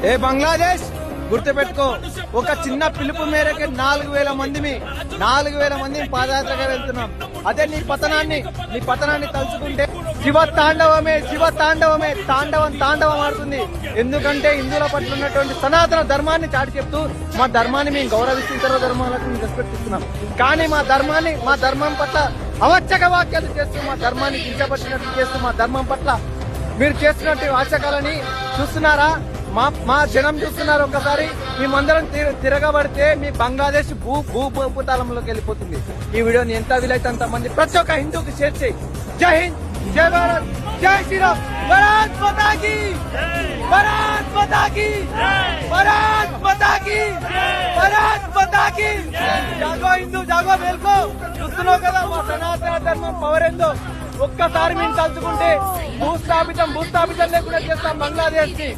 ఏ బంగ్లాదేశ్ గుర్తుపెట్టుకో, ఒక చిన్న పిలుపు మేరకే 4,000 మంది పాదయాత్రగా వెళ్తున్నాం. అదే నీ పతనాన్ని తలుచుకుంటే శివ తాండవమే తాండవం ఆడుతుంది. ఎందుకంటే హిందువుల పట్ల ఉన్నటువంటి సనాతన ధర్మాన్ని చాటి చెప్తూ మా ధర్మాన్ని మేము గౌరవిస్తూ ఇతర ధర్మాలకు మేము రెస్పెక్ట్ ఇస్తున్నాం. కానీ మా ధర్మం పట్ల అవచ్చక వాక్యాలు చేస్తూ మా ధర్మాన్ని కించపరిచినట్టు చేస్తూ మా ధర్మం పట్ల మీరు చేస్తున్నట్టు వాచకాలని చూస్తున్నారా? మా జనం చూస్తున్నారు. ఒక్కసారి మేమందరం తిరగబడితే మీ బంగ్లాదేశ్ భూతాళంలోకి వెళ్ళిపోతుంది. ఈ వీడియోని ఎంత వీలైతే అంత మంది ప్రతి ఒక్క హిందూకి షేర్ చేయి. జై హింద్, జై భారత్, జై శ్రీరామ్, భారత్ మాతా కీ, భారత్ మాతా కీ, భారత్ మాతా కీ, భారత్ మాతా కీ. జాగో హిందూ, జాగో మేల్కో. చూస్తున్నావు కదా మా సనాతన ధర్మం పవర్ ఏందో. ఒక్కసారి మేము తలుచుకుంటే భూస్థాపితం లేకుండా చేస్తాం బంగ్లాదేశ్ ని.